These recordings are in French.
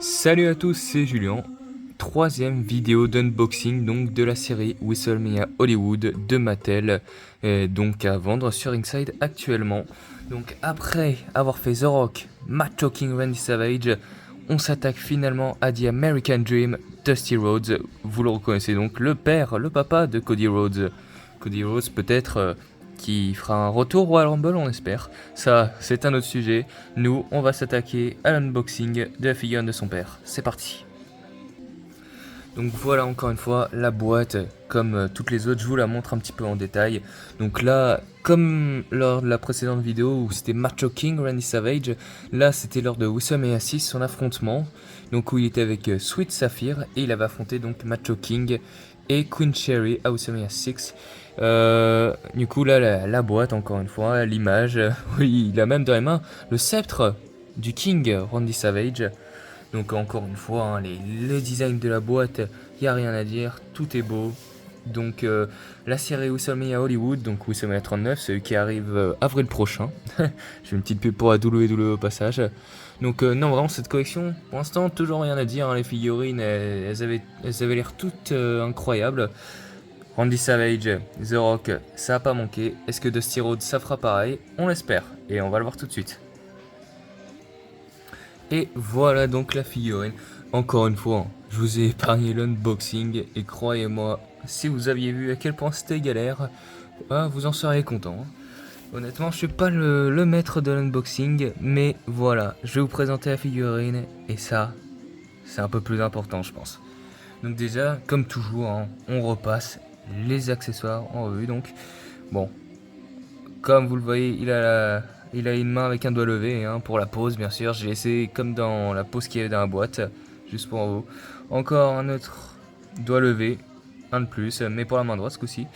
Salut à tous, c'est Julien. Troisième vidéo d'unboxing donc de la série WrestleMania Hollywood de Mattel, donc à vendre sur Inside actuellement. Donc après avoir fait The Rock, Matt Talking Randy Savage, on s'attaque finalement à The American Dream, Dusty Rhodes. Vous le reconnaissez donc, le père, le papa de Cody Rhodes. Cody Rhodes peut-être qui fera un retour Royal Rumble, on espère. Ça, c'est un autre sujet. Nous, on va s'attaquer à l'unboxing de la figurine de son père. C'est parti. Donc voilà encore une fois la boîte, comme toutes les autres, je vous la montre un petit peu en détail. Donc là, comme lors de la précédente vidéo où c'était Macho King, Randy Savage, là c'était lors de WrestleMania 6, son affrontement, donc où il était avec Sweet Sapphire et il avait affronté donc Macho King et Queen Cherry à WrestleMania 6. Du coup là la boîte encore une fois, l'image, oui il a même dans les mains le sceptre du King Randy Savage. Donc encore une fois, hein, le design de la boîte, il n'y a rien à dire, tout est beau. Donc la série WrestleMania Hollywood, donc WrestleMania 39, celui qui arrive avril prochain. J'ai une petite pub pour la WWE au passage. Donc non, vraiment cette collection, pour l'instant, toujours rien à dire, hein, les figurines, elles avaient l'air toutes incroyables. Randy Savage, The Rock, ça a pas manqué. Est-ce que Dusty Rhodes, ça fera pareil? On l'espère, et on va le voir tout de suite. Et voilà donc la figurine. Encore une fois, je vous ai épargné l'unboxing et croyez-moi, si vous aviez vu à quel point c'était galère, vous en seriez content. Hein. Honnêtement, je suis pas le maître de l'unboxing, mais voilà, je vais vous présenter la figurine et ça, c'est un peu plus important, je pense. Donc déjà, comme toujours, hein, on repasse les accessoires en revue. Donc, bon, comme vous le voyez, il a une main avec un doigt levé hein, pour la pose, bien sûr. J'ai laissé comme dans la pose qu'il y avait dans la boîte, juste pour vous. Encore un autre doigt levé, un de plus, mais pour la main droite ce coup-ci.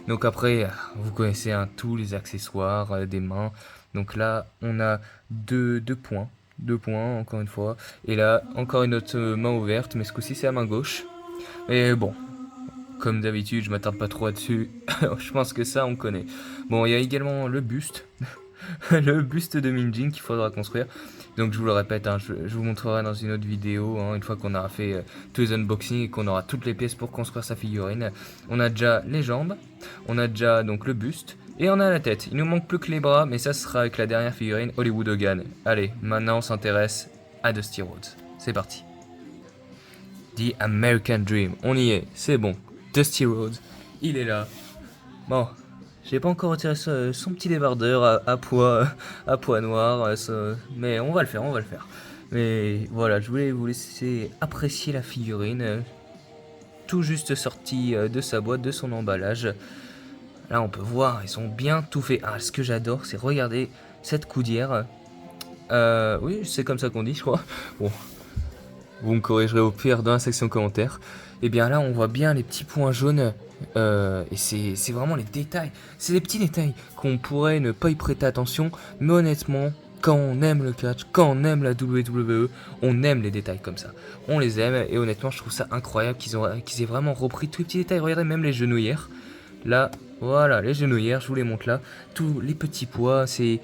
Donc après, vous connaissez hein, tous les accessoires des mains. Donc là, on a deux points. Deux points, encore une fois. Et là, encore une autre main ouverte, mais ce coup-ci, c'est la main gauche. Et bon, comme d'habitude, je m'attarde pas trop là-dessus. Je pense que ça, on connaît. Bon, il y a également le buste. Le buste de Minjin qu'il faudra construire. Donc je vous le répète, hein, je vous montrerai dans une autre vidéo, hein, une fois qu'on aura fait tous les unboxings et qu'on aura toutes les pièces pour construire sa figurine. On a déjà les jambes, on a déjà donc le buste, et on a la tête. Il nous manque plus que les bras, mais ça sera avec la dernière figurine Hollywood Hogan. Allez, maintenant on s'intéresse à Dusty Rhodes. C'est parti. The American Dream, on y est, c'est bon. Dusty Rhodes, il est là. Bon, j'ai pas encore retiré son petit débardeur à poids noir, mais on va le faire, on va le faire. Mais voilà, je voulais vous laisser apprécier la figurine, tout juste sortie de sa boîte, de son emballage. Là, on peut voir, ils sont bien tout faits. Ah, ce que j'adore, c'est regarder cette coudière. Oui, c'est comme ça qu'on dit, je crois. Bon, vous me corrigerez au pire dans la section commentaires. Et bien là, on voit bien les petits points jaunes. Et c'est vraiment les détails. C'est les petits détails qu'on pourrait ne pas y prêter attention. Mais honnêtement, quand on aime le catch, quand on aime la WWE, on aime les détails comme ça. On les aime. Et honnêtement, je trouve ça incroyable qu'ils aient vraiment repris tous les petits détails. Regardez même les genouillères. Là, voilà, les genouillères, je vous les montre là. Tous les petits pois, c'est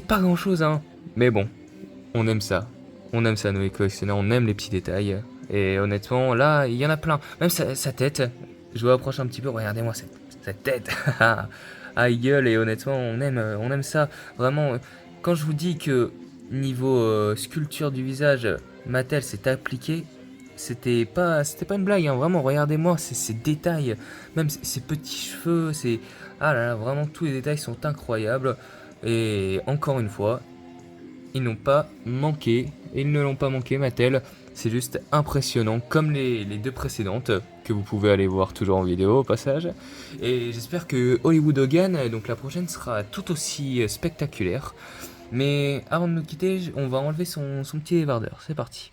pas grand chose, hein. Mais bon, on aime ça. On aime ça, nous les collectionneurs, on aime les petits détails. Et honnêtement, là, il y en a plein. Même sa tête, je vous approche un petit peu, regardez-moi cette tête. Ah, il gueule, et honnêtement, on aime ça. Vraiment, quand je vous dis que niveau sculpture du visage, Mattel s'est appliqué, c'était pas une blague, hein. Vraiment, regardez-moi ces détails, même ces petits cheveux, ah là là, vraiment, tous les détails sont incroyables. Et encore une fois, ils n'ont pas manqué, et ils ne l'ont pas manqué Mattel, c'est juste impressionnant comme les deux précédentes que vous pouvez aller voir toujours en vidéo au passage. Et j'espère que Hollywood Hogan, donc la prochaine, sera tout aussi spectaculaire. Mais avant de nous quitter, on va enlever son petit débardeur, c'est parti.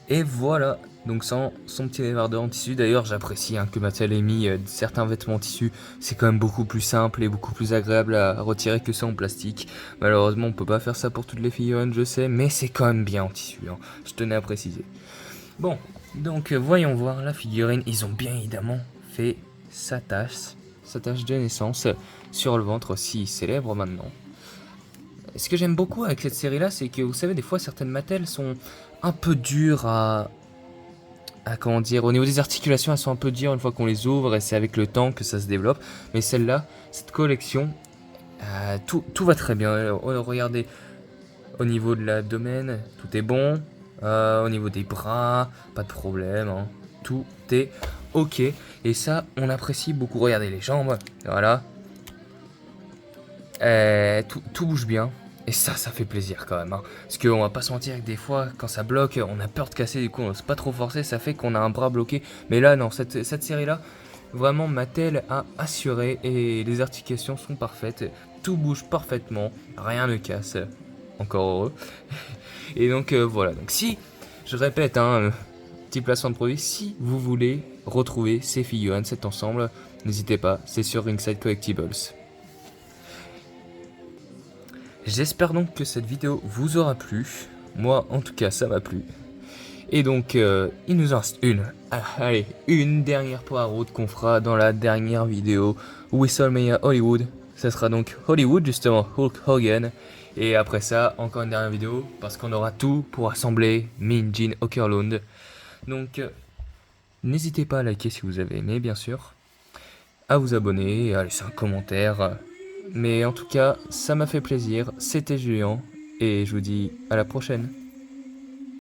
Et voilà, donc sans son petit débardeur en tissu. D'ailleurs, j'apprécie hein, que Mattel ait mis certains vêtements en tissu. C'est quand même beaucoup plus simple et beaucoup plus agréable à retirer que ça en plastique. Malheureusement, on peut pas faire ça pour toutes les figurines, je sais, mais c'est quand même bien en tissu. Hein. Je tenais à préciser. Bon, donc voyons voir la figurine. Ils ont bien évidemment fait sa tache de naissance sur le ventre, si célèbre maintenant. ce que j'aime beaucoup avec cette série-là, c'est que vous savez, des fois, certaines Mattel sont un peu dures comment dire, au niveau des articulations, elles sont un peu dures une fois qu'on les ouvre et c'est avec le temps que ça se développe. Mais celle-là, cette collection, tout va très bien. Regardez, au niveau de l'abdomen, tout est bon. Au niveau des bras, pas de problème, hein. Tout est ok. Et ça, on apprécie beaucoup. Regardez les jambes, voilà. Tout bouge bien. Et ça fait plaisir quand même, hein. Parce qu'on va pas se mentir que des fois, quand ça bloque, on a peur de casser, du coup on n'ose pas trop forcer, ça fait qu'on a un bras bloqué. Mais là, non, cette série-là, vraiment Mattel a assuré et les articulations sont parfaites. Tout bouge parfaitement, rien ne casse. Encore heureux. Et donc voilà, donc si, je répète, hein, petit placement de produit, si vous voulez retrouver ces figurines, cet ensemble, n'hésitez pas, c'est sur Ringside Collectibles. J'espère donc que cette vidéo vous aura plu. Moi, en tout cas, ça m'a plu. Et donc, il nous en reste une dernière poireaude qu'on fera dans la dernière vidéo WrestleMania Hollywood. Ça sera donc Hollywood, justement, Hulk Hogan. Et après ça, encore une dernière vidéo, parce qu'on aura tout pour assembler Mean Gene Okerlund. Donc, n'hésitez pas à liker si vous avez aimé, bien sûr. À vous abonner, à laisser un commentaire. Mais en tout cas, ça m'a fait plaisir. C'était Julien. Et je vous dis à la prochaine.